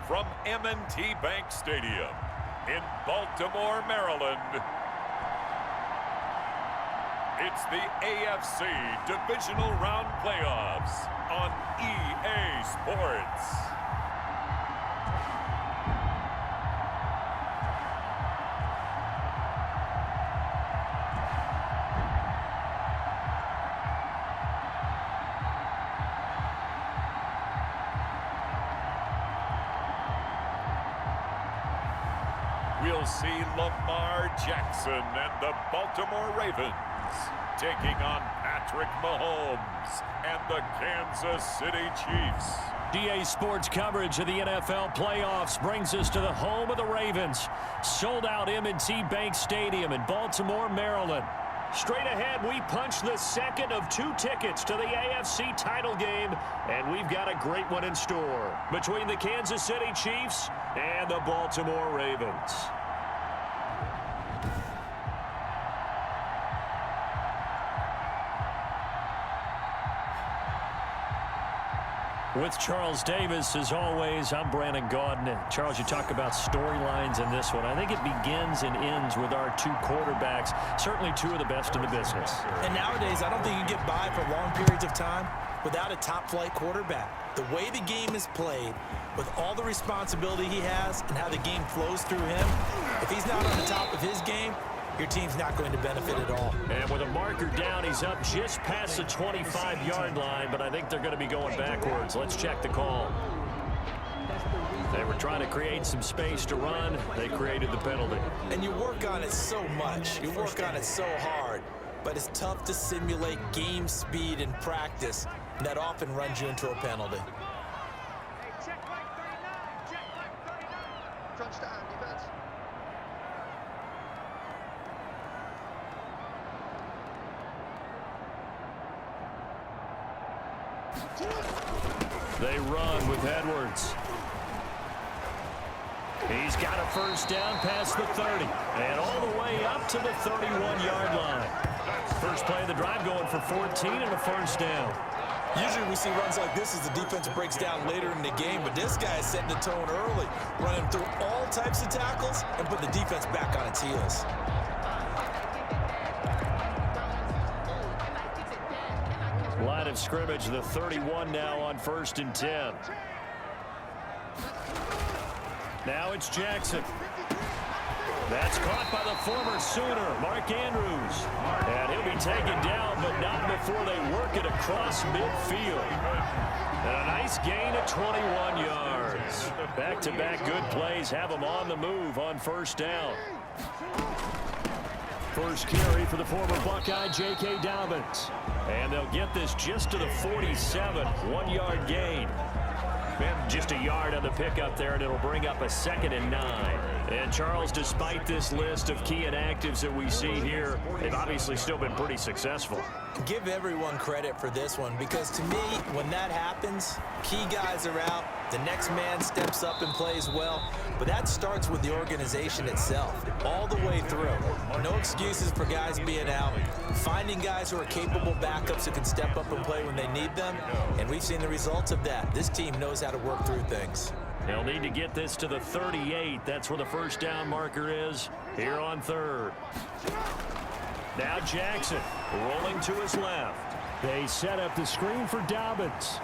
from M&T Bank Stadium in Baltimore, Maryland. It's the AFC Divisional Round Playoffs on EA Sports. We'll see Lamar Jackson and the Baltimore Ravens taking on Patrick Mahomes and the Kansas City Chiefs. EA Sports coverage of the NFL playoffs brings us to the home of the Ravens. Sold out M&T Bank Stadium in Baltimore, Maryland. Straight ahead, we punch the second of 2 tickets to the AFC title game, and we've got a great one in store between the Kansas City Chiefs and the Baltimore Ravens. With Charles Davis, as always, I'm Brandon Gaudin. Charles, you talk about storylines in this one. I think it begins and ends with our 2 quarterbacks, certainly 2 of the best in the business. And nowadays, I don't think you can get by for long periods of time without a top-flight quarterback. The way the game is played, with all the responsibility he has and how the game flows through him, if he's not on the top of his game, your team's not going to benefit at all. And with a marker down, he's up just past the 25-yard line, but I think they're going to be going backwards. Let's check the call. They were trying to create some space to run. They created the penalty. And you work on it so much. You work on it so hard. But it's tough to simulate game speed in practice. And that often runs you into a penalty. They run with Edwards. He's got a first down past the 30 and all the way up to the 31-yard line. First play of the drive going for 14 and a first down. Usually we see runs like this as the defense breaks down later in the game, but this guy is setting the tone early, running through all types of tackles and put the defense back on its heels. Line of scrimmage, the 31 now on 1st and 10. Now it's Jackson. That's caught by the former Sooner, Mark Andrews. And he'll be taken down, but not before they work it across midfield. And a nice gain of 21 yards. Back-to-back good plays have them on the move on first down. First carry for the former Buckeye, J.K. Dobbins. And they'll get this just to the 47, 1-yard gain. And just a yard on the pickup there, and it'll bring up a 2nd and 9. And Charles, despite this list of key inactives that we see here, they've obviously still been pretty successful. Give everyone credit for this one, because to me, when that happens, key guys are out, the next man steps up and plays well, but that starts with the organization itself, all the way through. No excuses for guys being out, finding guys who are capable backups who can step up and play when they need them, and we've seen the results of that. This team knows how to work through things. They'll need to get this to the 38. That's where the first down marker is here on 3rd. Now Jackson rolling to his left. They set up the screen for Dobbins.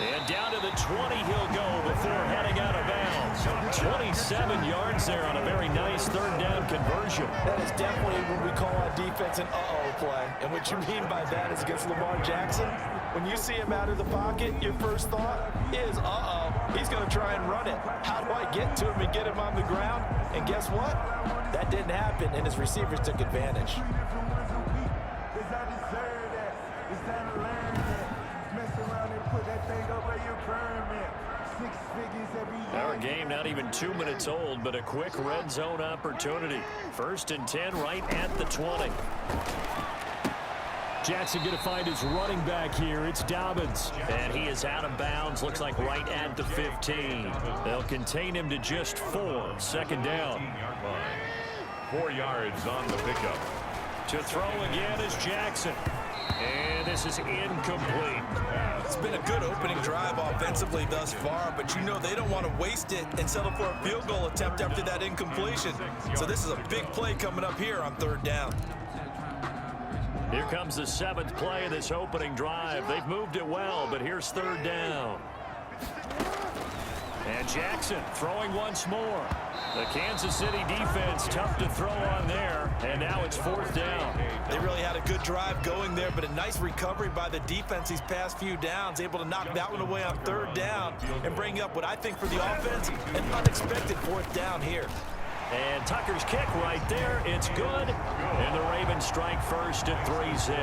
And down to the 20 he'll go before heading out of bounds. 27 yards there on a very nice 3rd down conversion. That is definitely what we call on defense an uh-oh play. And what you mean by that is against Lamar Jackson, when you see him out of the pocket, your first thought is, uh-oh, he's going to try and run it. How do I get to him and get him on the ground? And guess what? That didn't happen, and his receivers took advantage. Our game not even 2 minutes old, but a quick red zone opportunity. 1st and 10 right at the 20. Jackson going to find his running back here. It's Dobbins. And he is out of bounds. Looks like right at the 15. They'll contain him to just 4. 2nd down. 4 yards on the pickup. To throw again is Jackson. And this is incomplete. It's been a good opening drive offensively thus far, but you know they don't want to waste it and settle for a field goal attempt after that incompletion. So this is a big play coming up here on 3rd down. Here comes the 7th play of this opening drive. They've moved it well, but here's 3rd down. And Jackson throwing once more. The Kansas City defense tough to throw on there, and now it's 4th down. They really had a good drive going there, but a nice recovery by the defense these past few downs, able to knock that one away on 3rd down and bring up what I think for the offense, an unexpected 4th down here. And Tucker's kick right there, it's good. And the Ravens strike first at 3-zip.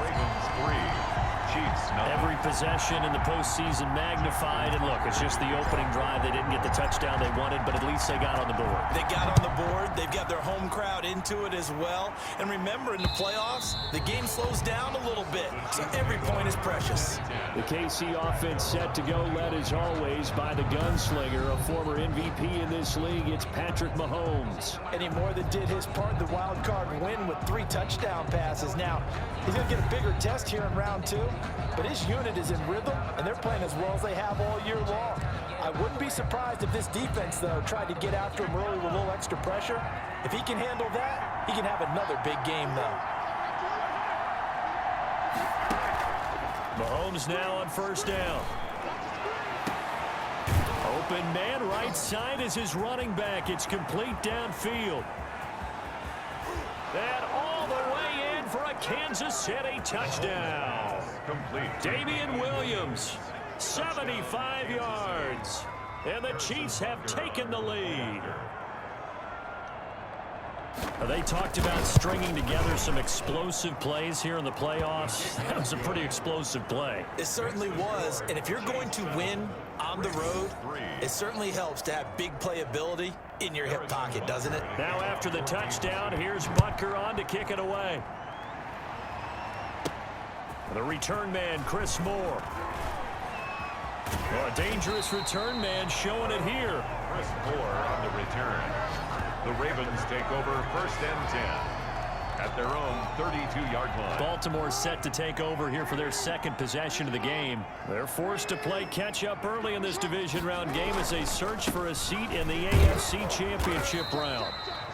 Ravens 3. Chiefs, no. Every possession in the postseason magnified. And look, it's just the opening drive. They didn't get the touchdown they wanted, but at least they got on the board. They got on the board. They've got their home crowd into it as well. And remember, in the playoffs, the game slows down a little bit, so every point is precious. The KC offense set to go, led as always by the gunslinger, a former MVP in this league. It's Patrick Mahomes. And he more than did his part in the wild card win with 3 touchdown passes. Now, he's going to get a bigger test here in round 2. But his unit is in rhythm, and they're playing as well as they have all year long. I wouldn't be surprised if this defense, though, tried to get after him early with a little extra pressure. If he can handle that, he can have another big game, though. Mahomes now on 1st down. Open man, right side is his running back. It's complete downfield. And all the way in for a Kansas City touchdown. Complete. Damian Williams, 75 yards. And the Chiefs have taken the lead. They talked about stringing together some explosive plays here in the playoffs. That was a pretty explosive play. It certainly was. And if you're going to win on the road, it certainly helps to have big playability in your hip pocket, doesn't it? Now after the touchdown, here's Butker on to kick it away. The return man, Chris Moore. Well, a dangerous return man showing it here. Chris Moore on the return. The Ravens take over 1st and 10 at their own 32-yard line. Baltimore set to take over here for their 2nd possession of the game. They're forced to play catch-up early in this division round game as they search for a seat in the AFC Championship round.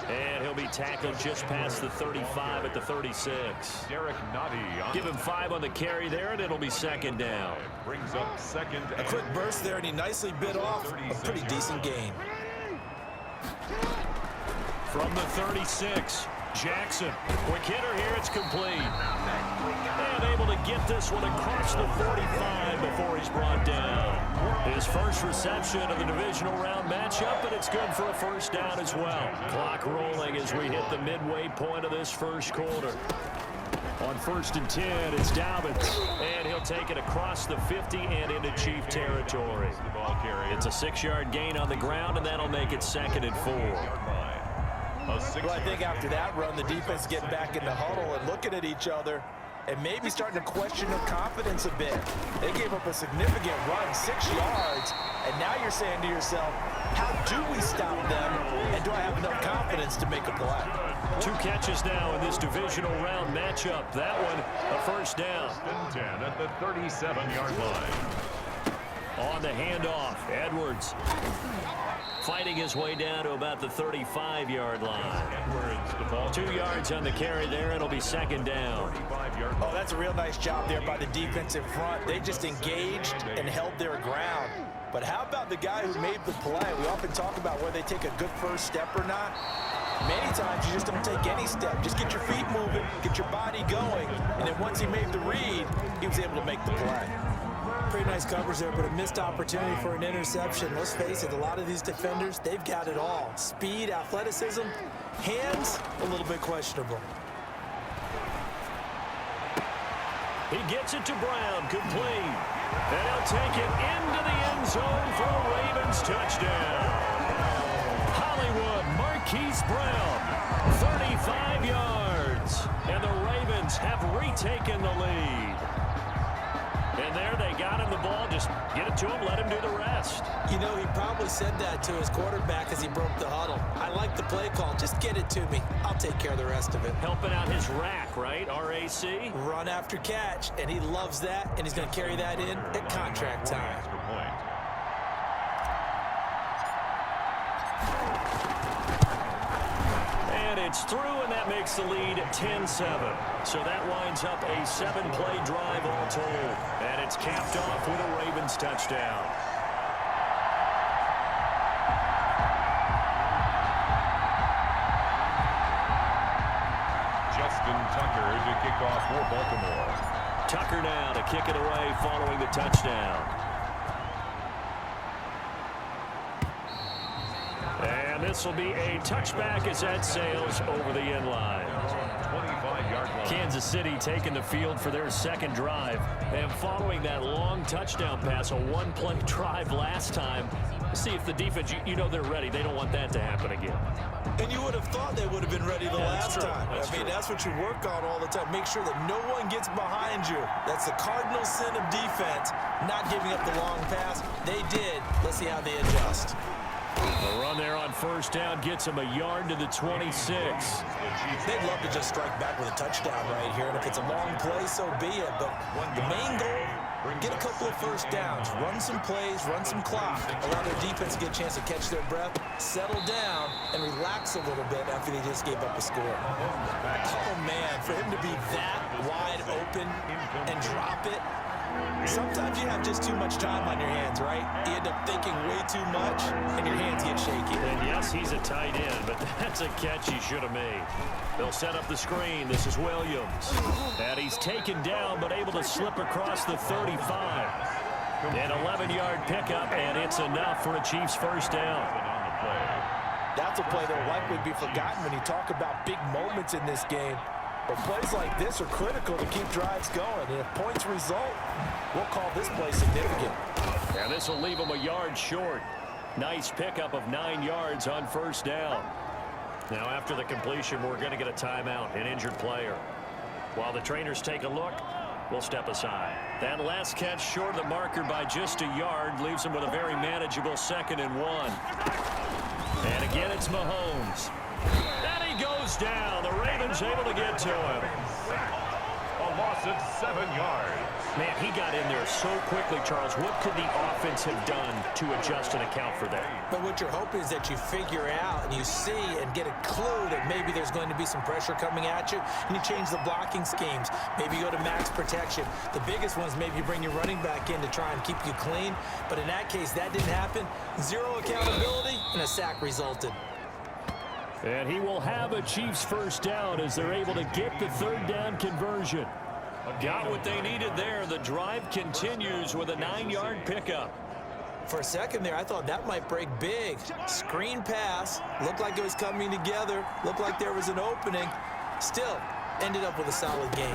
And he'll be tackled just past the 35 at the 36. Derek Nottie. Give him 5 on the carry there, and it'll be 2nd down. Brings up 2nd. A quick burst there, and he nicely bit off a pretty decent gain. From the 36, Jackson. Quick hitter here, it's complete. And able to get this one across the 45 before he's brought down. His first reception of the divisional round matchup, and it's good for a 1st down as well. Clock rolling as we hit the midway point of this 1st quarter. On 1st and 10, it's Dobbins, and he'll take it across the 50 and into Chief territory. It's a 6-yard gain on the ground, and that'll make it 2nd and 4. Well, I think after that run, the defense getting back in the huddle and looking at each other and maybe starting to question their confidence a bit. They gave up a significant run, 6 yards, and now you're saying to yourself, how do we stop them, and do I have enough confidence to make a play? 2 catches now in this divisional round matchup. That one, a 1st down. 10 at the 37-yard line. On the handoff, Edwards fighting his way down to about the 35-yard line. Edwards, the ball 2 yards on the carry there. It'll be 2nd down. Oh, that's a real nice job there by the defense in front. They just engaged and held their ground. But how about the guy who made the play? We often talk about whether they take a good first step or not. Many times you just don't take any step. Just get your feet moving, get your body going, and then once he made the read, he was able to make the play. Pretty nice coverage there, but a missed opportunity for an interception. Let's face it, a lot of these defenders, they've got it all. Speed, athleticism, hands, a little bit questionable. He gets it to Brown, complete. And he'll take it into the end zone for a Ravens touchdown. Hollywood, Marquise Brown, 35 yards. And the Ravens have retaken the lead. And there they got him the ball. Just get it to him, let him do the rest. You know, he probably said that to his quarterback as he broke the huddle. I like the play call. Just get it to me. I'll take care of the rest of it. Helping out his rack, right? RAC? Run after catch, and he loves that, and he's going to carry that in at contract time. And it's through, and that makes the lead 10-7. So that winds up a 7-play drive all told. And it's capped off with a Ravens touchdown. Justin Tucker to kick off for Baltimore. Tucker now to kick it away following the touchdown. And this will be a touchback as that sails over the end line. 25-yard line. Kansas City taking the field for their second drive. And following that long touchdown pass, a one-play drive last time, see if the defense, you know they're ready. They don't want that to happen again. And you would have thought they would have been ready the last time. That's what you work on all the time. Make sure that no one gets behind you. That's the cardinal sin of defense, not giving up the long pass. They did. Let's see how they adjust. The run there on first down gets him a yard to the 26. They'd love to just strike back with a touchdown right here, and if it's a long play, so be it. But the main goal, get a couple of first downs, run some plays, run some clock, allow their defense to get a chance to catch their breath, settle down, and relax a little bit after they just gave up a score. Oh, man, for him to be that wide open and drop it, sometimes you have just too much time on your hands, right? You end up thinking way too much, and your hands get shaky. And yes, he's a tight end, but that's a catch he should have made. They'll set up the screen. This is Williams. And he's taken down, but able to slip across the 35. An 11-yard pickup, and it's enough for a Chiefs first down. That's a play that will likely be forgotten when you talk about big moments in this game. But plays like this are critical to keep drives going. And if points result, we'll call this play significant. And this will leave him a yard short. Nice pickup of 9 yards on first down. Now after the completion, we're going to get a timeout, an injured player. While the trainers take a look, we'll step aside. That last catch short of the marker by just a yard leaves him with a very manageable 2nd and 1. And again, it's Mahomes. And he goes down. The Ravens able to get to him. A loss of 7 yards. Man, he got in there so quickly, Charles. What could the offense have done to adjust and account for that? But what you're hoping is that you figure out and you see and get a clue that maybe there's going to be some pressure coming at you, and you change the blocking schemes. Maybe you go to max protection. The biggest ones, maybe you bring your running back in to try and keep you clean. But in that case, that didn't happen. Zero accountability, and a sack resulted. And he will have a Chiefs first down as they're able to get the third down conversion. Got what they needed there. The drive continues with a 9-yard pickup. For a second there, I thought that might break big. Screen pass. Looked like it was coming together. Looked like there was an opening. Still, ended up with a solid game.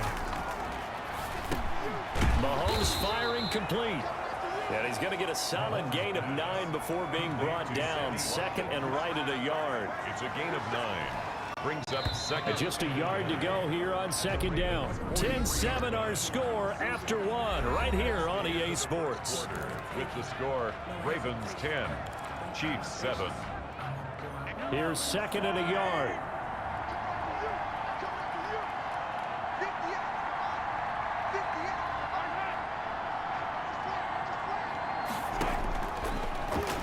Mahomes firing complete. And he's going to get a solid gain of 9 before being brought down. 2nd and right at a yard. It's a gain of 9. Brings up second. Just a yard to go here on 2nd down. 10-7 our score after 1 right here on EA Sports. With the score, Ravens 10, Chiefs 7. Here's 2nd and a yard.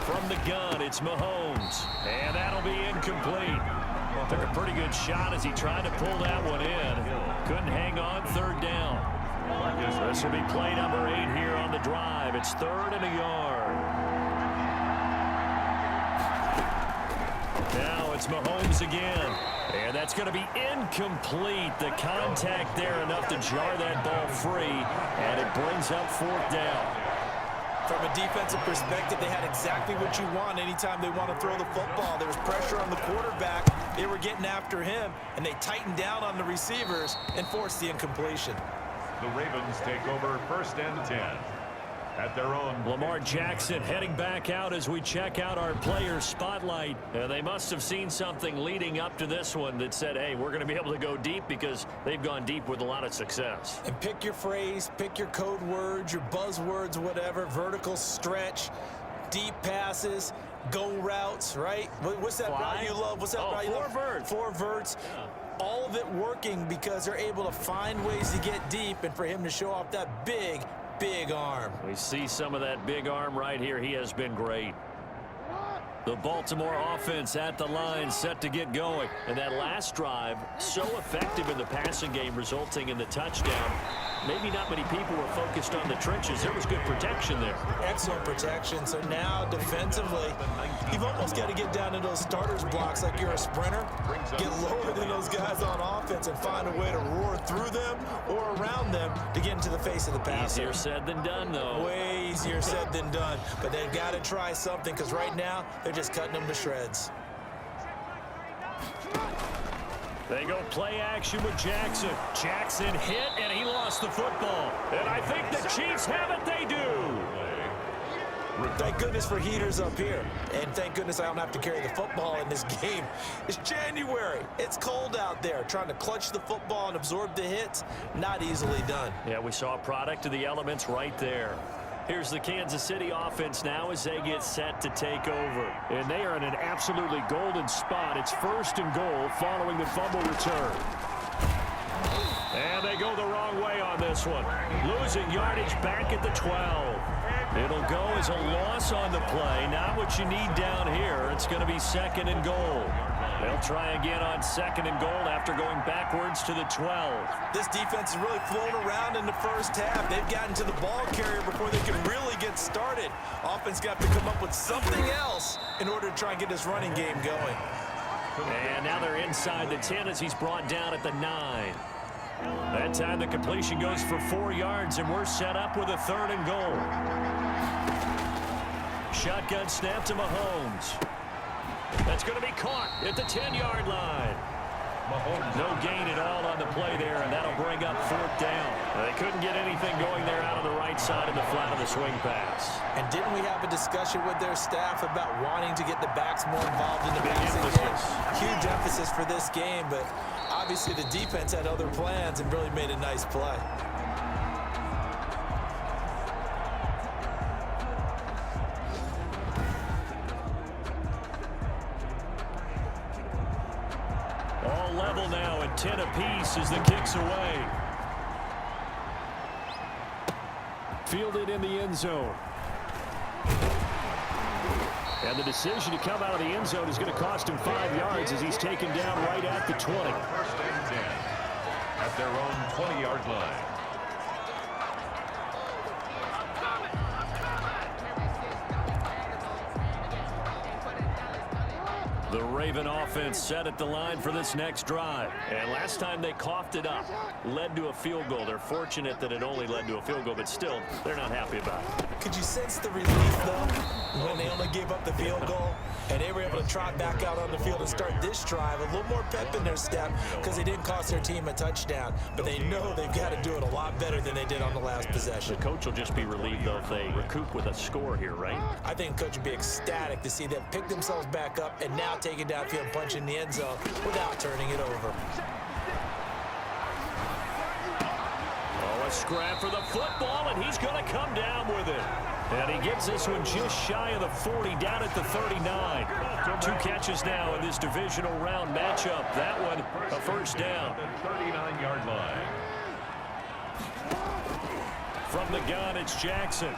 From the gun, it's Mahomes. And that'll be incomplete. Took a pretty good shot as he tried to pull that one in. Couldn't hang on, 3rd down. This will be play number 8 here on the drive. It's 3rd and a yard. Now it's Mahomes again. And that's going to be incomplete. The contact there enough to jar that ball free. And it brings up 4th down. From a defensive perspective, they had exactly what you want anytime they want to throw the football. There was pressure on the quarterback. They were getting after him, and they tightened down on the receivers and forced the incompletion. The Ravens take over 1st and 10. at their own. Lamar Jackson heading back out as we check out our player spotlight. They must have seen something leading up to this one that said, hey, we're going to be able to go deep, because they've gone deep with a lot of success. And pick your phrase, pick your code words, your buzzwords, whatever. Vertical stretch, deep passes, go routes, right? What's that route you love? What's that route you love? Four verts. Yeah. All of it working because they're able to find ways to get deep, and for him to show off that big arm. We see some of that big arm right here. He has been great. The Baltimore offense at the line, set to get going. And that last drive, so effective in the passing game, resulting in the touchdown. Maybe not many people were focused on the trenches. There was good protection there. Excellent protection. So now defensively, you've almost got to get down to those starters blocks like you're a sprinter. Get lower than those guys on offense and find a way to roar through them or around them to get into the face of the passer. Easier said than done, though. Way easier said than done. But they've got to try something, because right now they're just cutting them to shreds. They go play action with Jackson. Jackson hit, and he lost the football. And I think the Chiefs have it. They do. Thank goodness for heaters up here. And thank goodness I don't have to carry the football in this game. It's January. It's cold out there. Trying to clutch the football and absorb the hits, not easily done. Yeah, we saw a product of the elements right there. Here's the Kansas City offense now as they get set to take over. And they are in an absolutely golden spot. It's 1st and goal following the fumble return. And they go the wrong way on this one. Losing yardage back at the 12. It'll go as a loss on the play. Not what you need down here. It's going to be 2nd and goal. They'll try again on 2nd and goal after going backwards to the 12. This defense has really flown around in the first half. They've gotten to the ball carrier before they can really get started. Offense got to come up with something else in order to try and get this running game going. And now they're inside the 10 as he's brought down at the 9. That time the completion goes for 4 yards, and we're set up with a 3rd and goal. Shotgun snap to Mahomes. That's going to be caught at the 10-yard line. No gain at all on the play there, and that'll bring up 4th down. They couldn't get anything going there out on the right side of the flat of the swing pass. And didn't we have a discussion with their staff about wanting to get the backs more involved in the passing game? Huge emphasis for this game, but obviously the defense had other plans and really made a nice play. All level now at 10 apiece as the kick's away. Fielded in the end zone. And the decision to come out of the end zone is going to cost him 5 yards as he's taken down right at the 20. 1st and 10 at their own 20-yard line. The Raven offense set at the line for this next drive. And last time they coughed it up, led to a field goal. They're fortunate that it only led to a field goal, but still, they're not happy about it. Could you sense the relief, though, when they only gave up the field goal? And they were able to trot back out on the field and start this drive. A little more pep in their step because they didn't cost their team a touchdown. But they know they've got to do it a lot better than they did on the last possession. The coach will just be relieved, though, if they recoup with a score here, right? I think the coach would be ecstatic to see them pick themselves back up and now take it downfield and punch in the end zone without turning it over. Oh, a scrap for the football, and he's going to come down with it. And he gets this one just shy of the 40, down at the 39. 2 catches now in this divisional round matchup. That one, a 1st down. 39-yard line. From the gun, it's Jackson.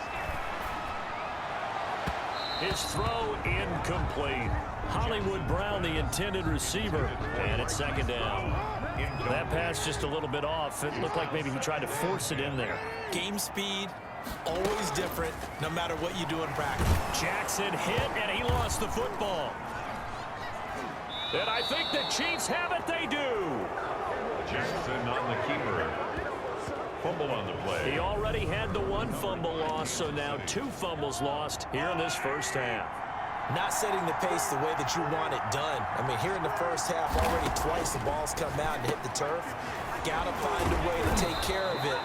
His throw incomplete. Hollywood Brown, the intended receiver, and it's 2nd down. That pass just a little bit off. It looked like maybe he tried to force it in there. Game speed, always different, no matter what you do in practice. Jackson hit, and he lost the football. And I think the Chiefs have it. They do. Jackson on the keeper. Fumble on the play. He already had the 1 fumble loss, so now 2 fumbles lost here in this first half. Not setting the pace the way that you want it done. I mean, here in the first half, already twice the ball's come out and hit the turf. Got to find a way to take care of it.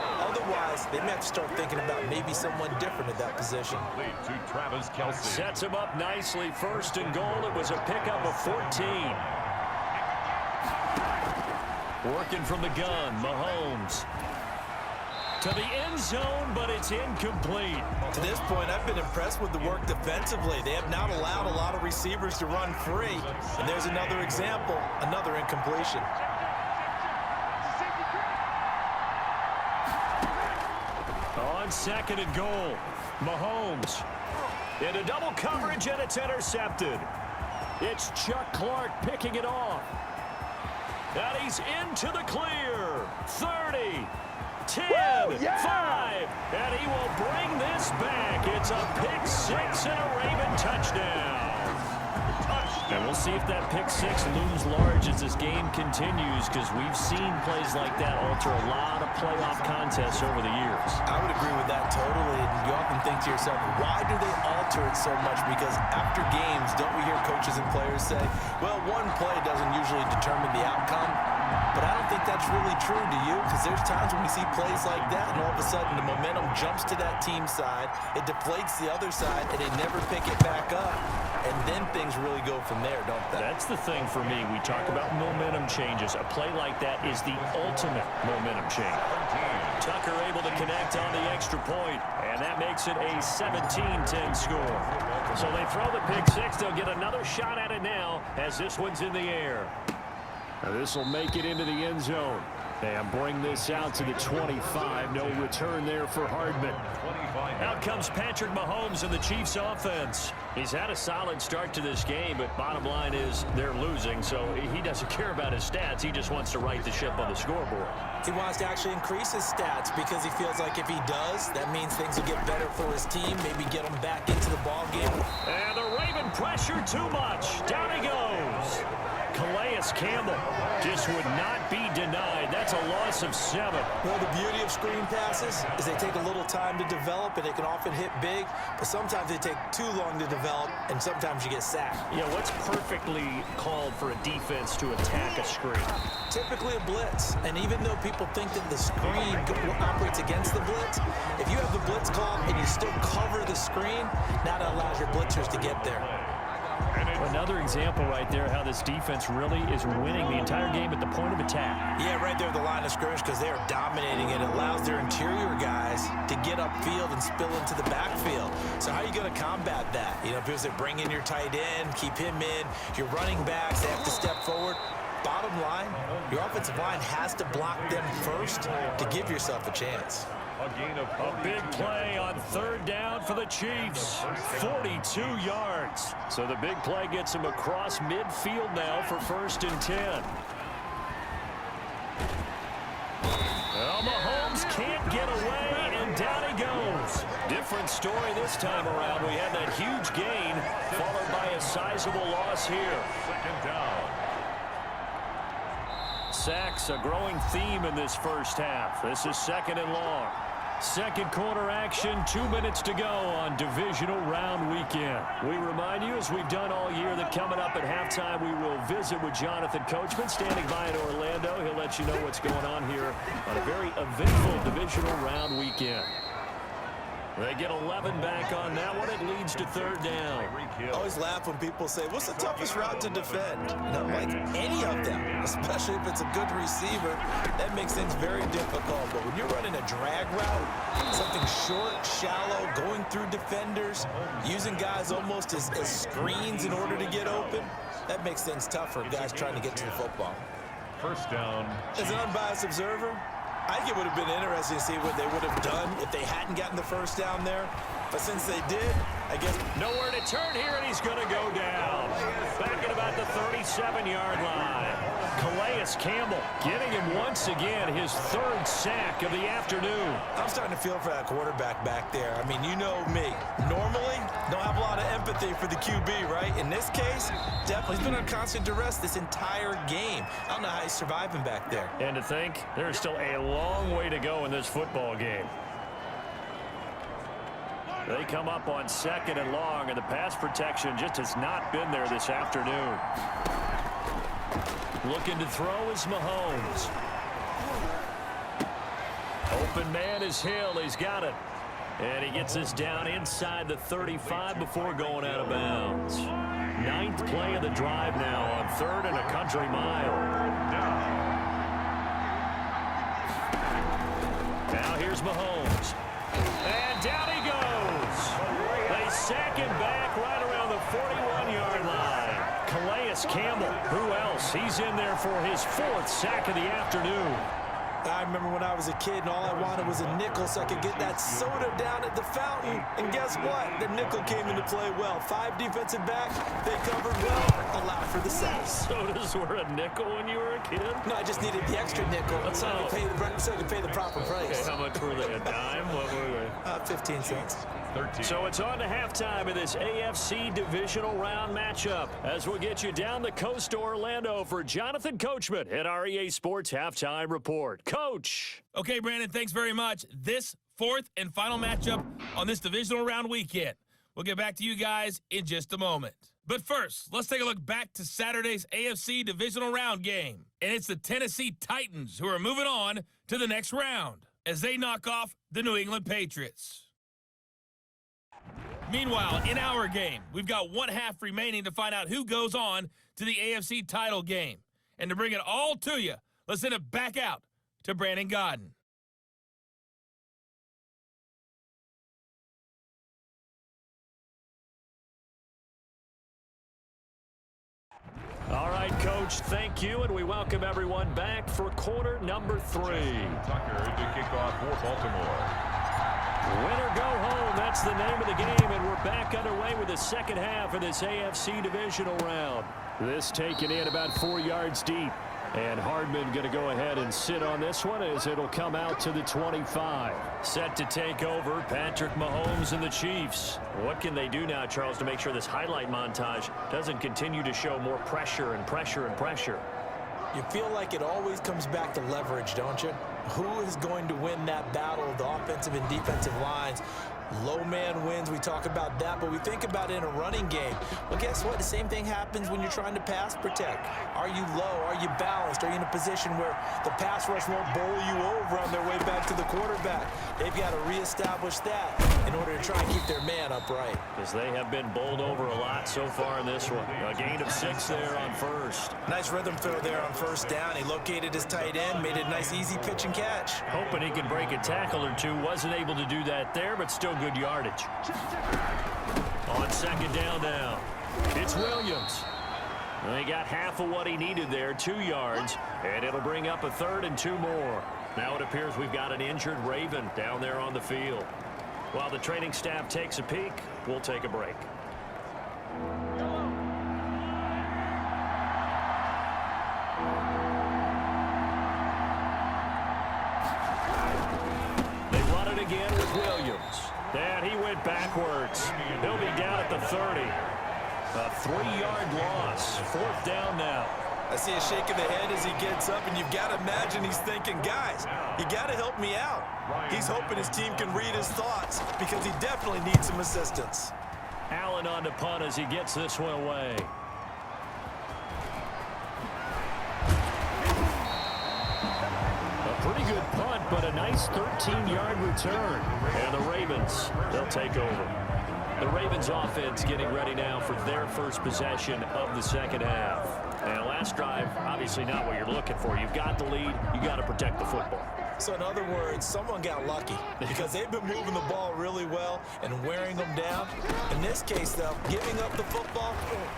Otherwise, they may have to start thinking about maybe someone different at that position. Sets him up nicely. First and goal. It was a pickup of 14. Working from the gun, Mahomes. To the end zone, but it's incomplete. To this point, I've been impressed with the work defensively. They have not allowed a lot of receivers to run free. And there's another example, another incompletion. On second and goal, Mahomes. Into double coverage, and it's intercepted. It's Chuck Clark picking it off. And he's into the clear. 30, 10, 5, and he will bring this back. It's a pick six and a Raven touchdown. And we'll see if that pick six looms large as this game continues, because we've seen plays like that alter a lot of playoff contests over the years. I would agree with that totally. And you often think to yourself, why do they alter it so much? Because after games, don't we hear coaches and players say, well, one play doesn't usually determine the outcome? But I don't think that's really true, do you? Because there's times when we see plays like that, and all of a sudden the momentum jumps to that team side, it deflates the other side, and they never pick it back up. And then things really go from there, don't they? That's the thing for me. We talk about momentum changes. A play like that is the ultimate momentum change. Tucker able to connect on the extra point, and that makes it a 17-10 score. So they throw the pick six. They'll get another shot at it now as this one's in the air. Now this will make it into the end zone. And bring this out to the 25. No return there for Hardman. Out comes Patrick Mahomes and the Chiefs offense. He's had a solid start to this game, but bottom line is they're losing, so he doesn't care about his stats. He just wants to right the ship on the scoreboard. He wants to actually increase his stats because he feels like if he does, that means things will get better for his team, maybe get him back into the ball game. And the Raven pressure too much. Down he goes. Calais Campbell just would not be denied. That's a loss of 7. Well, the beauty of screen passes is they take a little time to develop, and they can often hit big, but sometimes they take too long to develop, and sometimes you get sacked. Yeah, what's perfectly called for a defense to attack a screen? Typically a blitz, and even though people think that the screen operates against the blitz, if you have the blitz called and you still cover the screen, now that allows your blitzers to get there. Another example right there how this defense really is winning the entire game at the point of attack. Yeah, right there at the line of scrimmage, because they are dominating it. It allows their interior guys to get upfield and spill into the backfield. So how are you going to combat that? You know, people say bring in your tight end, keep him in. Your running backs, they have to step forward. Bottom line, your offensive line has to block them first to give yourself a chance. A big play on third down for the Chiefs. 42 yards. So the big play gets him across midfield now for 1st and 10. Well, Mahomes can't get away, and down he goes. Different story this time around. We had that huge gain, followed by a sizable loss here. 2nd down. Sacks, a growing theme in this first half. This is 2nd and long. Second quarter action, 2 minutes to go on divisional round weekend. We remind you, as we've done all year, that coming up at halftime, we will visit with Jonathan Coachman, standing by in Orlando. He'll let you know what's going on here on a very eventful divisional round weekend. They get 11 back on that one. It leads to 3rd down. I always laugh when people say, what's the toughest route to defend? And I'm like, any of them, especially if it's a good receiver, that makes things very difficult. But when you're running a drag route, something short, shallow, going through defenders, using guys almost as screens in order to get open, that makes things tough for guys trying to get to the football. 1st down. As an unbiased observer, I think it would have been interesting to see what they would have done if they hadn't gotten the 1st down there. But since they did, I guess nowhere to turn here, and he's going to go down. Back at about the 37-yard line. Calais Campbell getting him once again his 3rd sack of the afternoon. I'm starting to feel for that quarterback back there. I mean, you know me. Normally, don't have a lot of empathy for the QB, right? In this case, definitely. He's been on constant duress this entire game. I don't know how he's surviving back there. And to think, there's still a long way to go in this football game. They come up on 2nd and long, and the pass protection just has not been there this afternoon. Looking to throw is Mahomes. Open man is Hill. He's got it. And he gets this down inside the 35 before going out of bounds. Ninth play of the drive now on 3rd and a country mile. Now here's Mahomes. And down he goes. They sack him back right around the 41-yard line. Calais Campbell, who else? He's in there for his 4th sack of the afternoon. I remember when I was a kid and all I wanted was a nickel so I could get that soda down at the fountain. And guess what? The nickel came into play well. 5 defensive back, they covered well, allowed for the sack. Sodas were a nickel when you were a kid? No, I just needed the extra nickel so I could pay the proper price. Okay, how much were they? A dime? What were they? 15 cents. 13. So it's on to halftime of this AFC divisional round matchup as we'll get you down the coast to Orlando for Jonathan Coachman at our EA Sports Halftime Report. Coach. Okay, Brandon, thanks very much. This 4th and final matchup on this divisional round weekend. We'll get back to you guys in just a moment. But first, let's take a look back to Saturday's AFC divisional round game. And it's the Tennessee Titans who are moving on to the next round as they knock off the New England Patriots. Meanwhile, in our game, we've got 1 half remaining to find out who goes on to the AFC title game. And to bring it all to you, let's send it back out to Brandon Godden. All right, Coach, thank you, and we welcome everyone back for quarter number 3. Tucker to kick off for Baltimore. Win or go home, that's the name of the game, and we're back underway with the second half of this AFC divisional round. This taken in about 4 yards deep, and Hardman going to go ahead and sit on this one as it'll come out to the 25. Set to take over, Patrick Mahomes and the Chiefs. What can they do now, Charles, to make sure this highlight montage doesn't continue to show more pressure and pressure and pressure? You feel like it always comes back to leverage, don't you? Who is going to win that battle of the offensive and defensive lines? Low man wins. We talk about that, but we think about it in a running game. Well, guess what? The same thing happens when you're trying to pass protect. Are you low? Are you balanced? Are you in a position where the pass rush won't bowl you over on their way back to the quarterback? They've got to reestablish that in order to try and keep their man upright. Because they have been bowled over a lot so far in this one. A gain of 6 there on first. Nice rhythm throw there on first down. He located his tight end, made a nice easy pitch and catch. Hoping he could break a tackle or two. Wasn't able to do that there, but still good yardage. On second down now, it's Williams. They got half of what he needed there, 2 yards, and it'll bring up a 3rd and 2 more. Now it appears we've got an injured Raven down there on the field. While the training staff takes a peek, we'll take a break. They run it again with Williams. And he went backwards. He'll be down at the 30. A 3-yard loss. 4th down now. I see a shake of the head as he gets up, and you've got to imagine he's thinking, guys, you got to help me out. He's hoping his team can read his thoughts because he definitely needs some assistance. Allen on the punt as he gets this one away. A pretty good punt, but a nice 13-yard return. And the Ravens, they'll take over. The Ravens offense getting ready now for their first possession of the second half. And last drive, obviously not what you're looking for. You've got the lead. You got to protect the football. So in other words, someone got lucky because they've been moving the ball really well and wearing them down. In this case, though, giving up the football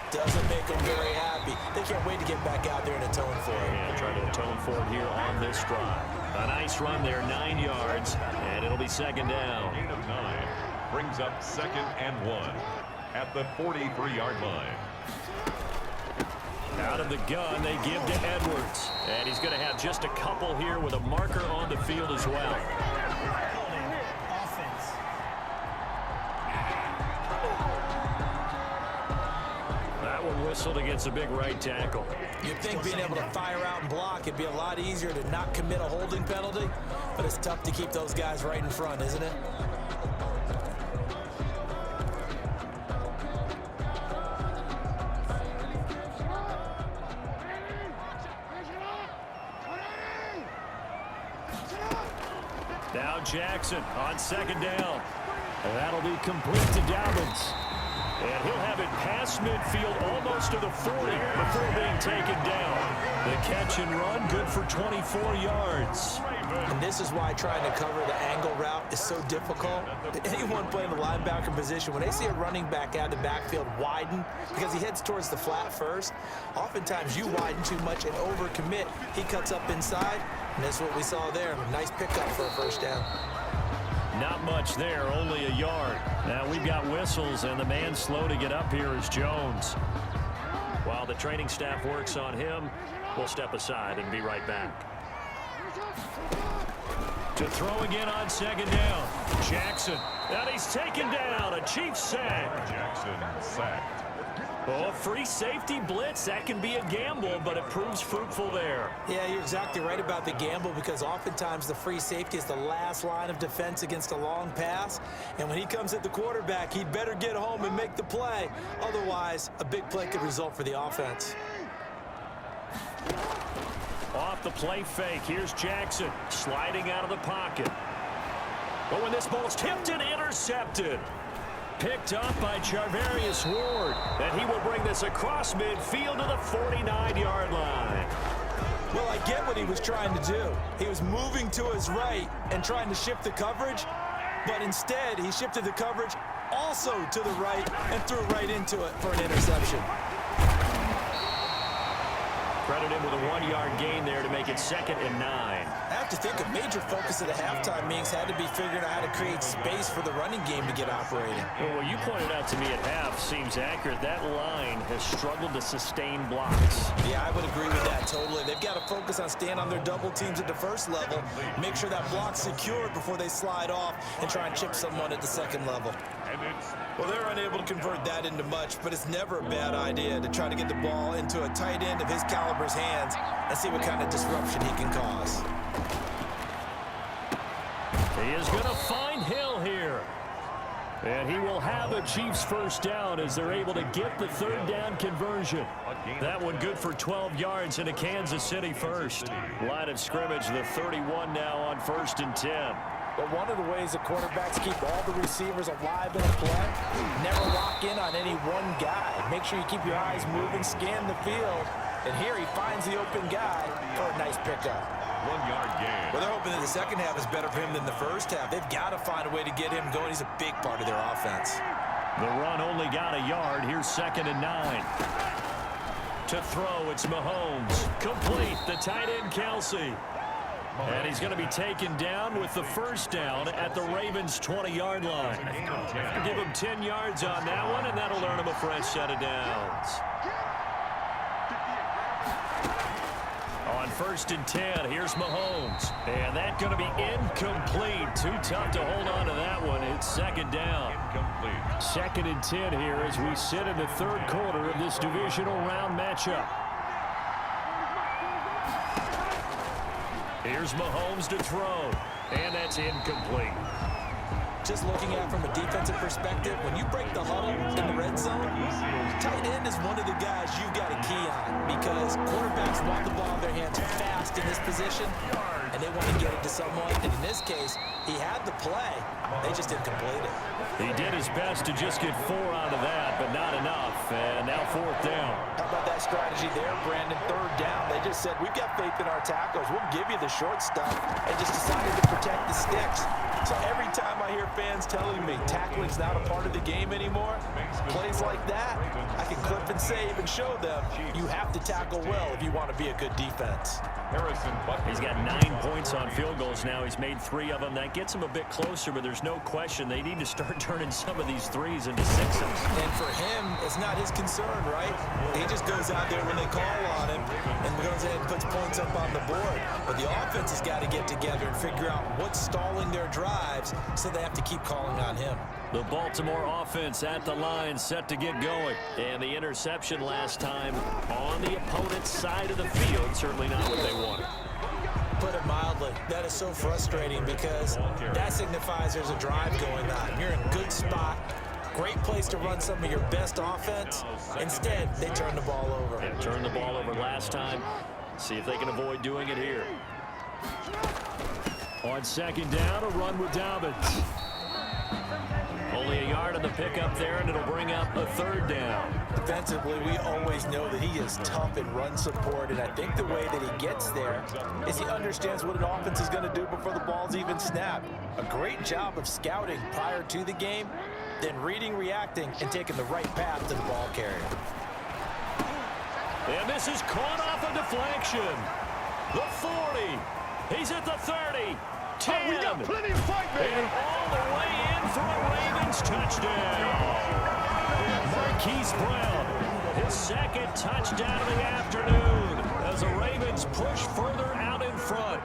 doesn't make them very happy. They can't wait to get back out there and atone for it. And try to atone for it here on this drive. A nice run there, 9 yards, and it'll be second down. Gain of 9 brings up 2nd and 1 at the 43-yard line. Out of the gun, they give to Edwards. And he's going to have just a couple here with a marker on the field as well. That one whistled against a big right tackle. You'd think being able to fire out and block, it'd be a lot easier to not commit a holding penalty, but it's tough to keep those guys right in front, isn't it? Now Jackson on second down. And that'll be complete to Dobbins. And he'll have it past midfield almost to the 40 before being taken down. The catch and run good for 24 yards. And this is why trying to cover the angle route is so difficult. Anyone playing the linebacker position, when they see a running back out of the backfield widen because he heads towards the flat first, oftentimes you widen too much and overcommit. He cuts up inside, and that's what we saw there. Nice pickup for a first down. Not much there, only a yard. Now we've got whistles, and the man slow to get up here is Jones. While the training staff works on him, we'll step aside and be right back. To throw again on second down. Jackson. And he's taken down. A Chiefs sack. Jackson sacked. Oh, free safety blitz. That can be a gamble, but it proves fruitful there. Yeah, you're exactly right about the gamble because oftentimes the free safety is the last line of defense against a long pass. And when he comes at the quarterback, he'd better get home and make the play. Otherwise, a big play could result for the offense. Off the play fake, here's Jackson sliding out of the pocket. But when this ball's tipped and intercepted, picked up by Charvarius Ward, and he will bring this across midfield to the 49-yard line. Well, I get what he was trying to do. He was moving to his right and trying to shift the coverage, but instead he shifted the coverage also to the right and threw right into it for an interception. Credit him with a 1-yard gain there to make it 2nd and 9. I have to think a major focus of the halftime meetings had to be figuring out how to create space for the running game to get operating. Well, what you pointed out to me at half seems accurate. That line has struggled to sustain blocks. Yeah, I would agree with that totally. They've got to focus on staying on their double teams at the first level, make sure that block's secured before they slide off and try and chip someone at the second level. Well, they're unable to convert that into much, but it's never a bad idea to try to get the ball into a tight end of his caliber's hands and see what kind of disruption he can cause. He is going to find Hill here. And he will have a Chiefs first down as they're able to get the 3rd down conversion. That one good for 12 yards and a Kansas City first. Line of scrimmage, the 31 now on 1st and 10. But one of the ways the quarterbacks keep all the receivers alive in a play, never lock in on any one guy. Make sure you keep your eyes moving, scan the field. And here he finds the open guy for a nice pickup. 1-yard gain. Well, they're hoping that the second half is better for him than the first half. They've got to find a way to get him going. He's a big part of their offense. The run only got a yard. Here's 2nd and 9. To throw, it's Mahomes. Complete, the tight end, Kelsey. And he's going to be taken down with the first down at the Ravens' 20-yard line. Give him 10 yards on that one, and that'll earn him a fresh set of downs. On 1st and 10, here's Mahomes. And that's going to be incomplete. Too tough to hold on to that one. It's 2nd down. Incomplete. 2nd and 10 here as we sit in the 3rd quarter of this divisional round matchup. Here's Mahomes to throw, and that's incomplete. Just looking at it from a defensive perspective, when you break the huddle in the red zone, tight end is one of the guys you've got to key on because quarterbacks want the ball in their hands fast in this position, and they want to get it to someone. And in this case, he had the play. They just didn't complete it. He did his best to just get 4 out of that, but not enough. And now 4th down. How about that strategy there, Brandon? 3rd down. They just said, we've got faith in our tackles. We'll give you the short stuff, and just decided to protect the sticks. So every time I hear fans telling me tackling's not a part of the game anymore, plays like that, I can clip and save and show them you have to tackle well if you want to be a good defense. He's got 9 points on field goals now. He's made 3 of them. That gets him a bit closer, but there's no question they need to start turning some of these 3s into 6s. And for him, it's not his concern, right? He just goes out there when they call on him and goes ahead and puts points up on the board. But the offense has got to get together and figure out what's stalling their drives, so they have to keep calling on him. The Baltimore offense at the line, set to get going. And the interception last time on the opponent's side of the field, certainly not what they wanted. Put it mildly, that is so frustrating because that signifies there's a drive going on. You're in a good spot, great place to run some of your best offense. Instead, they turn the ball over. Yeah, turned the ball over last time. See if they can avoid doing it here. On second down, a run with Dobbins. Only a yard on the pickup there, and it'll bring up a third down. Defensively, we always know that he is tough in run support, and I think the way that he gets there is he understands what an offense is going to do before the ball's even snapped. A great job of scouting prior to the game, then reading, reacting, and taking the right path to the ball carrier. And this is caught off a deflection. The 40. He's at the 30. 10. We got plenty of fight, baby. And all the way in for a Ravens touchdown. Marquise Brown, his second touchdown of the afternoon as the Ravens push further out in front.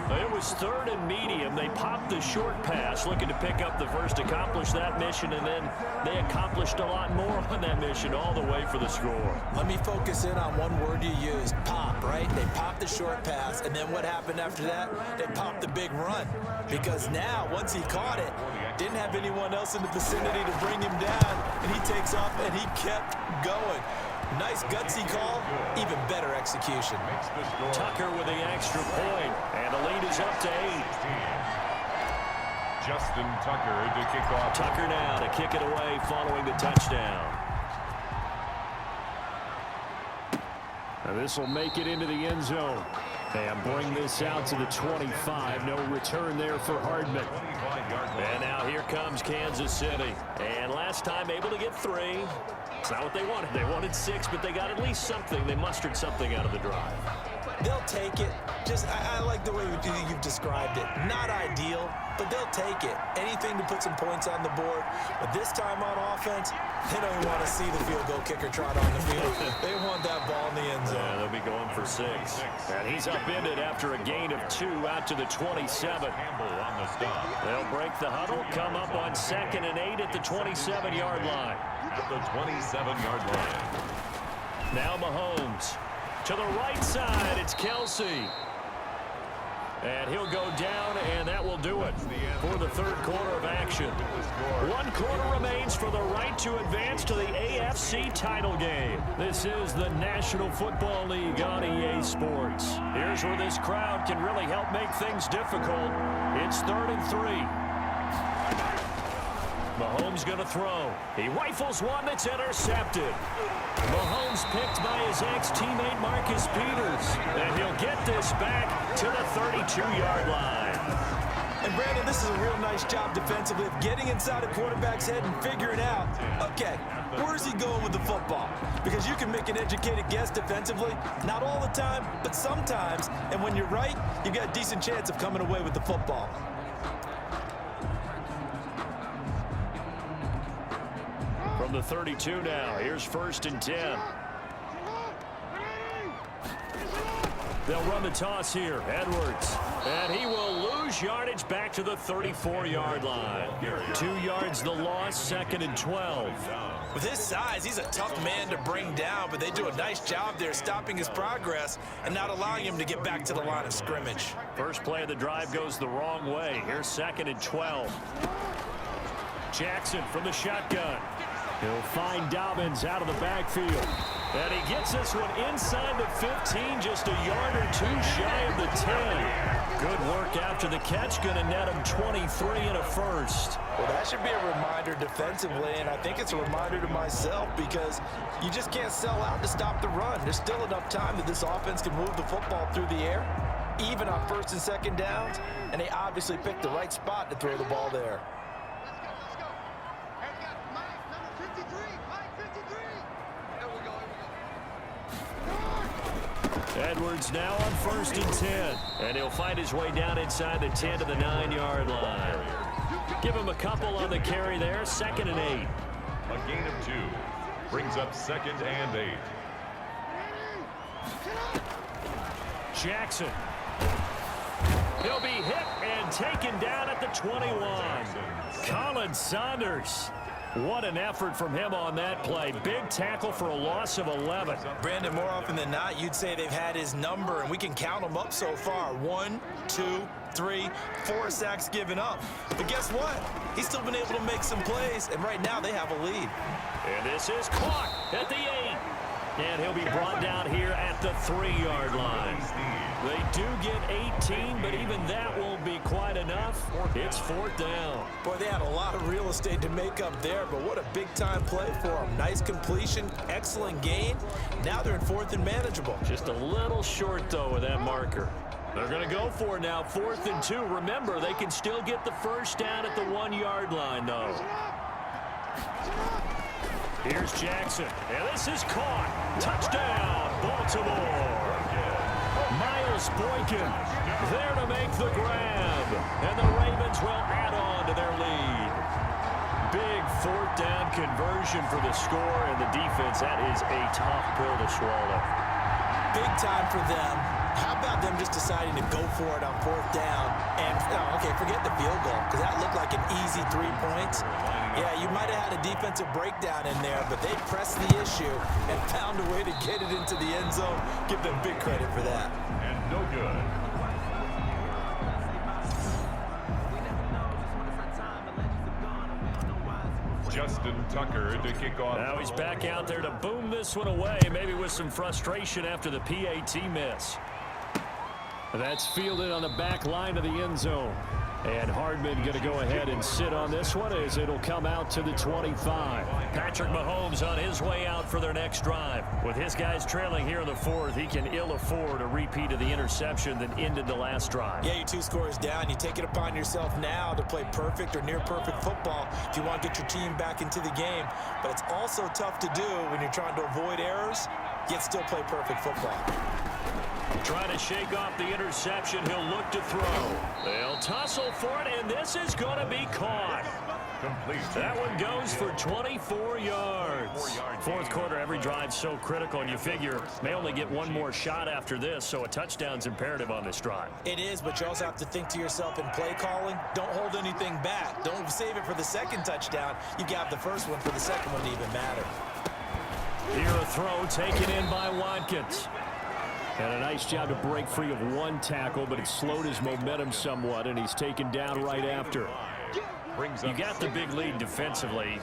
It was third and medium. They popped the short pass, looking to pick up the first, accomplish that mission, and then they accomplished a lot more on that mission all the way for the score. Let me focus in on one word you used, pop, right? They popped the short pass, and then what happened after that? They popped the big run. Because now, once he caught it, didn't have anyone else in the vicinity to bring him down, and he takes off, and he kept going. Nice gutsy call, even better execution. Tucker with the extra point, and the lead is up to 8. Justin Tucker to kick off. Tucker now to kick it away following the touchdown. And this will make it into the end zone. And bring this out to the 25. No return there for Hardman. And now here comes Kansas City. And last time able to get 3. It's not what they wanted. They wanted 6, but they got at least something. They mustered something out of the drive. They'll take it. I like the way you've described it. Not ideal, but they'll take it. Anything to put some points on the board. But this time on offense, they don't want to see the field goal kicker trot on the field. They want that ball in the end zone. Yeah, they'll be going for 6. And he's upended after a gain of 2 out to the 27. They'll break the huddle, come up on 2nd and 8 at the 27-yard line. At the 27-yard line. Now Mahomes. To the right side, it's Kelsey. And he'll go down, and that will do it for the third quarter of action. 1 quarter remains for the right to advance to the AFC title game. This is the National Football League on EA Sports. Here's where this crowd can really help make things difficult. It's 3rd and 3. Mahomes going to throw. He rifles one that's intercepted. Mahomes picked by his ex-teammate Marcus Peters. And he'll get this back to the 32-yard line. And Brandon, this is a real nice job defensively of getting inside a quarterback's head and figuring out, okay, where's he going with the football? Because you can make an educated guess defensively, not all the time, but sometimes. And when you're right, you've got a decent chance of coming away with the football. From the 32 now, here's 1st and 10. They'll run the toss here. Edwards. And he will lose yardage back to the 34-yard line. 2 yards the loss, 2nd and 12. With his size, he's a tough man to bring down, but they do a nice job there stopping his progress and not allowing him to get back to the line of scrimmage. First play of the drive goes the wrong way. Here's 2nd and 12. Jackson from the shotgun. He'll find Dobbins out of the backfield. And he gets this one inside the 15, just a yard or 2 shy of the 10. Good work after the catch, going to net him 23 and a first. Well, that should be a reminder defensively, and I think it's a reminder to myself because you just can't sell out to stop the run. There's still enough time that this offense can move the football through the air, even on 1st and 2nd downs, and they obviously picked the right spot to throw the ball there. Edwards now on 1st and 10. And he'll find his way down inside the 10 to the 9-yard line. Give him a couple on the carry there. 2nd and 8. A gain of 2. Brings up 2nd and 8. Jackson. He'll be hit and taken down at the 21. Colin Saunders. What an effort from him on that play. Big tackle for a loss of 11. Brandon, more often than not, you'd say they've had his number, and we can count them up so far. 1, 2, 3, 4 sacks given up. But guess what? He's still been able to make some plays, and right now they have a lead. And this is caught at the 8. And he'll be brought down here at the 3-yard line. They do get 18, but even that won't be quite enough. It's 4th down. Boy, they had a lot of real estate to make up there, but what a big-time play for them. Nice completion, excellent gain. Now they're in 4th and manageable. Just a little short, though, with that marker. They're going to go for it now, 4th and 2. Remember, they can still get the first down at the 1-yard line, though. Here's Jackson, and this is caught. Touchdown, Baltimore. Miles Boykin there to make the grab, and the Ravens will add on to their lead. Big 4th down conversion for the score, and the defense, that is a tough pill to swallow. Big time for them. How about them just deciding to go for it on 4th down? And, okay, forget the field goal, because that looked like an easy 3 points. Yeah, you might have had a defensive breakdown in there, but they pressed the issue and found a way to get it into the end zone. Give them big credit for that. And no good. Justin Tucker to kick off. Now he's back out there to boom this one away, maybe with some frustration after the PAT miss. That's fielded on the back line of the end zone. And Hardman going to go ahead and sit on this one as it'll come out to the 25. Patrick Mahomes on his way out for their next drive. With his guys trailing here in the 4th, he can ill afford a repeat of the interception that ended the last drive. Yeah, you're 2 scores down. You take it upon yourself now to play perfect or near perfect football if you want to get your team back into the game. But it's also tough to do when you're trying to avoid errors, yet still play perfect football. Trying to shake off the interception. He'll look to throw. They'll tussle for it, and this is going to be caught. Complete. That one goes for 24 yards. 4th quarter, every drive so critical, and you figure may only get one more shot after this, so a touchdown's imperative on this drive. It is, but you also have to think to yourself in play calling, don't hold anything back. Don't save it for the second touchdown. You got the first one for the second one to even matter. Here a throw taken in by Watkins. And a nice job to break free of one tackle, but it slowed his momentum somewhat, and he's taken down right after. You got the big lead defensively,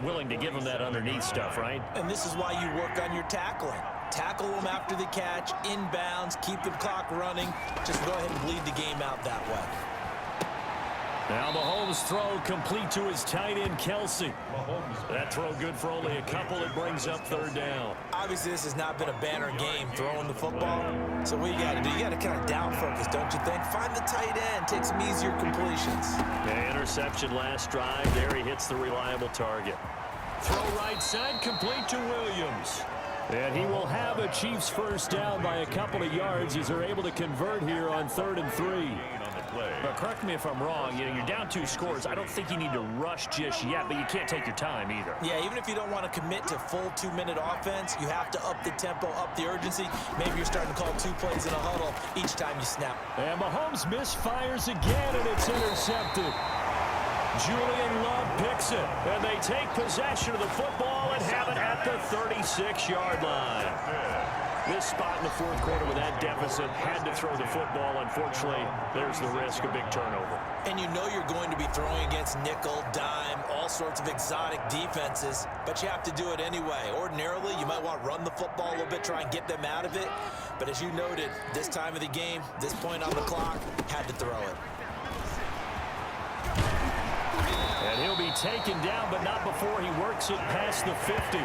willing to give him that underneath stuff, right? And this is why you work on your tackling. Tackle them after the catch, inbounds, keep the clock running. Just go ahead and bleed the game out that way. Now Mahomes' throw complete to his tight end, Kelsey. That throw good for only a couple. It brings up 3rd down. Obviously, this has not been a banner game throwing the football. So what you got to do, you got to kind of down focus, don't you think? Find the tight end, take some easier completions. Yeah, interception last drive. There he hits the reliable target. Throw right side, complete to Williams. And he will have a Chiefs first down by a couple of yards as they're able to convert here on 3rd and 3. But correct me if I'm wrong, you're down 2 scores. I don't think you need to rush just yet, but you can't take your time either. Yeah, even if you don't want to commit to full 2-minute offense, you have to up the tempo, up the urgency. Maybe you're starting to call 2 plays in a huddle each time you snap. And Mahomes misfires again, and it's intercepted. Julian Love picks it, and they take possession of the football and have it at the 36-yard line. This spot in the 4th quarter with that deficit, had to throw the football. Unfortunately, there's the risk of big turnover. And you know you're going to be throwing against nickel, dime, all sorts of exotic defenses, but you have to do it anyway. Ordinarily, you might want to run the football a little bit, try and get them out of it. But as you noted, this time of the game, this point on the clock, had to throw it. And he'll be taken down, but not before he works it past the 50.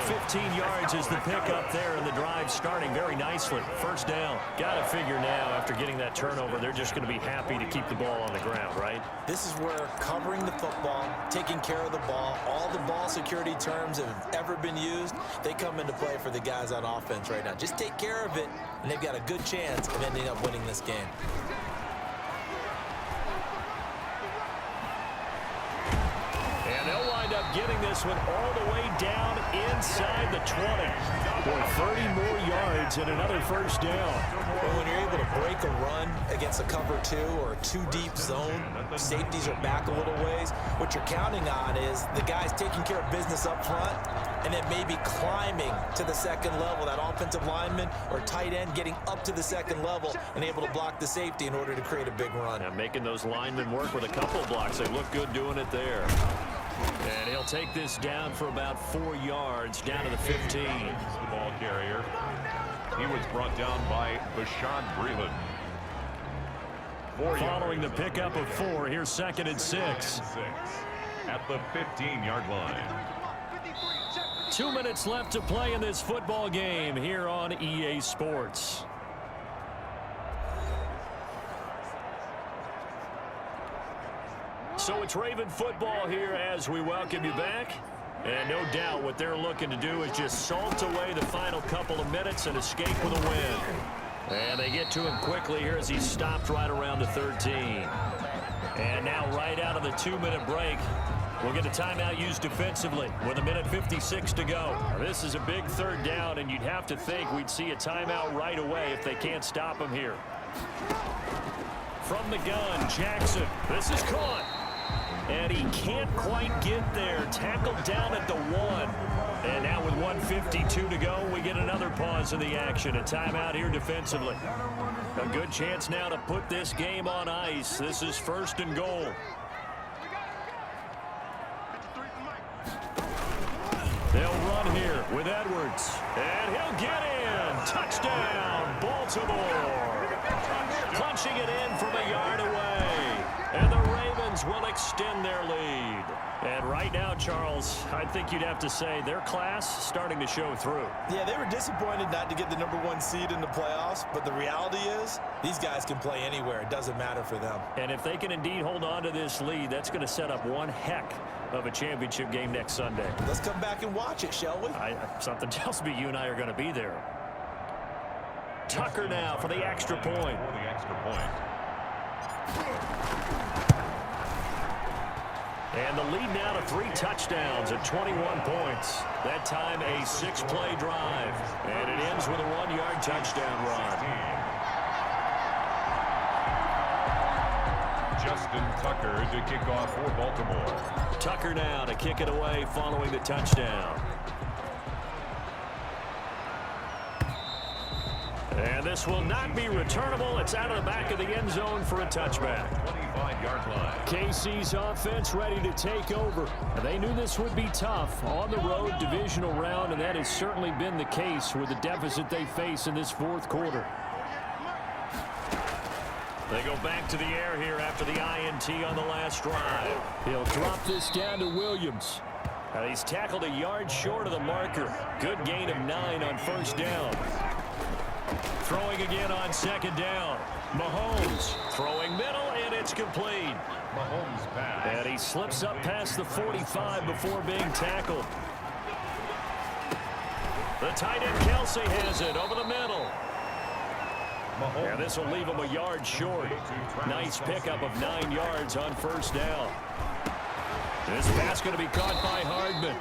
15 yards is the pickup there, and the drive starting very nicely. First down. Got to figure now, after getting that turnover, they're just going to be happy to keep the ball on the ground, right? This is where covering the football, taking care of the ball, all the ball security terms that have ever been used, they come into play for the guys on offense right now. Just take care of it, and they've got a good chance of ending up winning this game. And they'll wind up getting this one all the way down inside the 20. For 30 more yards and another first down. Well, when you're able to break a run against a cover 2 or a 2-deep zone, safeties are back a little ways. What you're counting on is the guys taking care of business up front and then maybe climbing to the second level. That offensive lineman or tight end getting up to the second level and able to block the safety in order to create a big run. Now making those linemen work with a couple blocks. They look good doing it there. And he'll They'll take this down for about 4 yards, down to the 15. The ball carrier. He was brought down by Bashaud Breeland. Following the pickup of 4, here's 2nd and 6. At the 15-yard line. 2 minutes left to play in this football game here on EA Sports. So it's Raven football here as we welcome you back. And no doubt what they're looking to do is just salt away the final couple of minutes and escape with a win. And they get to him quickly here as he's stopped right around the 13. And now right out of the 2-minute break, we'll get a timeout used defensively with 1:56 to go. This is a big 3rd down, and you'd have to think we'd see a timeout right away if they can't stop him here. From the gun, Jackson. This is caught. And he can't quite get there. Tackled down at the 1. And now with 1:52 to go, we get another pause in the action. A timeout here defensively. A good chance now to put this game on ice. This is 1st and goal. They'll run here with Edwards. And he'll get in. Touchdown, Baltimore. Punching it in from a yard away. And the Ravens will extend their lead. And right now, Charles, I think you'd have to say their class starting to show through. Yeah, they were disappointed not to get the #1 seed in the playoffs, but the reality is these guys can play anywhere. It doesn't matter for them. And if they can indeed hold on to this lead, that's going to set up one heck of a championship game next Sunday. Let's come back and watch it, shall we? Something tells me you and I are going to be there. Tucker now for the extra point. And the lead now to 3 touchdowns at 21 points. That time a 6-play drive. And it ends with a 1-yard touchdown run. Justin Tucker to kick off for Baltimore. Tucker now to kick it away following the touchdown. And this will not be returnable. It's out of the back of the end zone for a touchback. 25-yard line. KC's offense ready to take over. They knew this would be tough on the road divisional round, and that has certainly been the case with the deficit they face in this 4th quarter. They go back to the air here after the INT on the last drive. He'll drop this down to Williams. He's tackled a yard short of the marker. Good gain of 9 on 1st down. Throwing again on 2nd down. Mahomes throwing middle, and it's complete. Mahomes pass. And he slips up past the 45 before being tackled. The tight end Kelsey has it over the middle. Mahomes. And this will leave him a yard short. Nice pickup of 9 yards on 1st down. This pass going to be caught by Hardman.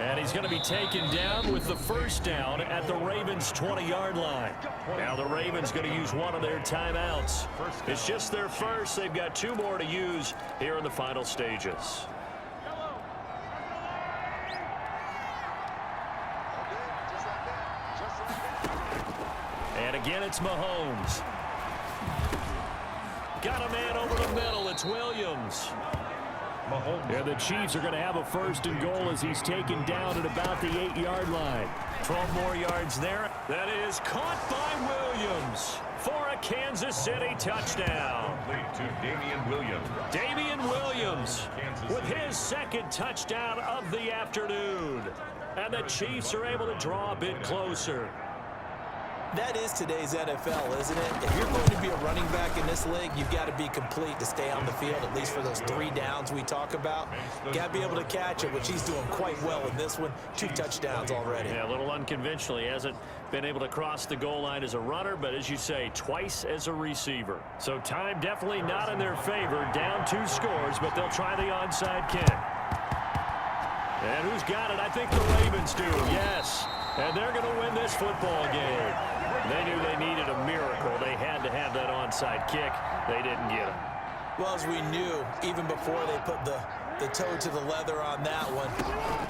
And he's going to be taken down with the 1st down at the Ravens' 20-yard line. Now the Ravens going to use one of their timeouts. It's just their first. They've got 2 more to use here in the final stages. And again, it's Mahomes. Got a man over the middle. It's Williams. Mahomes. And the Chiefs are going to have a 1st and goal as he's taken down at about the 8-yard line. 12 more yards there. That is caught by Williams for a Kansas City touchdown. To Damian Williams. Damian Williams with his 2nd touchdown of the afternoon. And the Chiefs are able to draw a bit closer. That is today's NFL, isn't it? If you're going to be a running back in this league, you've got to be complete to stay on the field, at least for those 3 downs we talk about. Got to be able to catch it, which he's doing quite well in this one. 2 touchdowns already. Yeah, a little unconventional. He hasn't been able to cross the goal line as a runner, but as you say, twice as a receiver. So time definitely not in their favor. Down 2 scores, but they'll try the onside kick. And who's got it? I think the Ravens do. Yes. And they're going to win this football game. They knew they needed a miracle. They had to have that onside kick. They didn't get it. Well, as we knew, even before they put the toe to the leather on that one,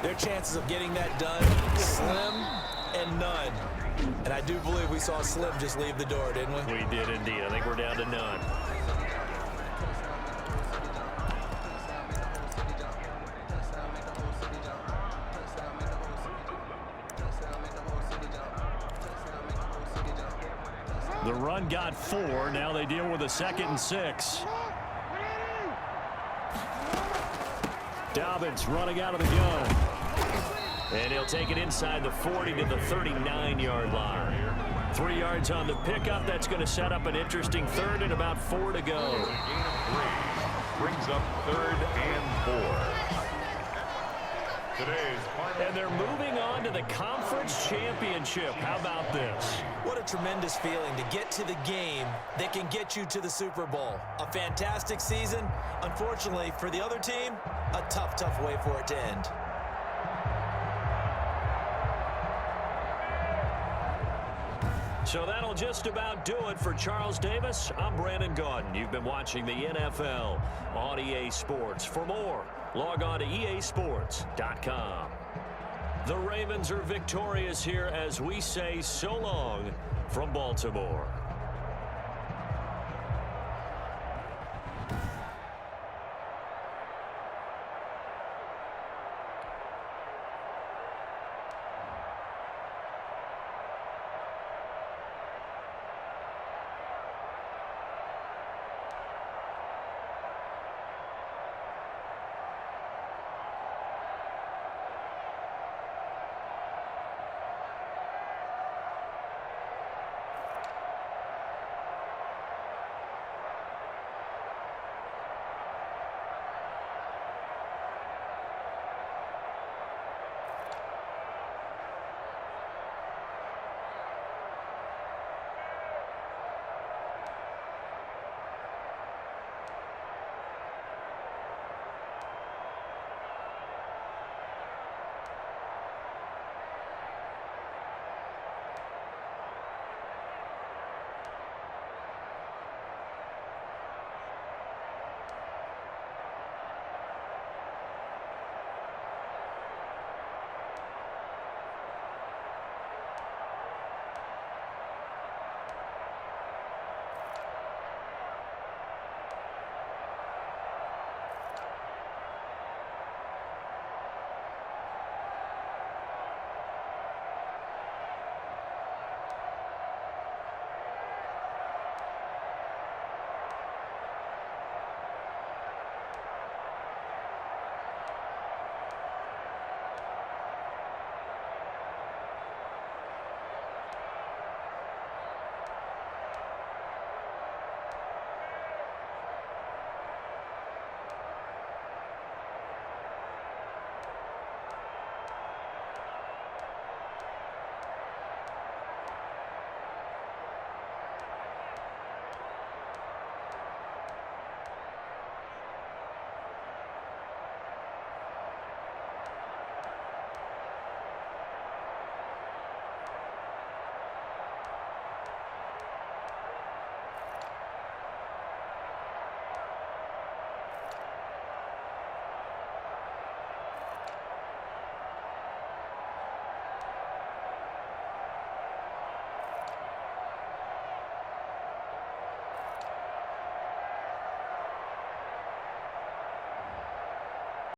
their chances of getting that done, slim and none. And I do believe we saw Slim just leave the door, didn't we? We did indeed. I think we're down to none. The run got 4. Now they deal with a 2nd and 6. Dobbins running out of the gun. And he'll take it inside the 40 to the 39-yard line. 3 yards on the pickup. That's going to set up an interesting 3rd and about 4 to go. Gain of 3 brings up 3rd and 4. Today's final. And they're moving on to the conference championship. How about this? What a tremendous feeling to get to the game that can get you to the Super Bowl. A fantastic season. Unfortunately, for the other team, a tough, tough way for it to end. So that'll just about do it for Charles Davis. I'm Brandon Gaudin. You've been watching the NFL on EA Sports. For more, log on to easports.com. The Ravens are victorious here as we say so long from Baltimore.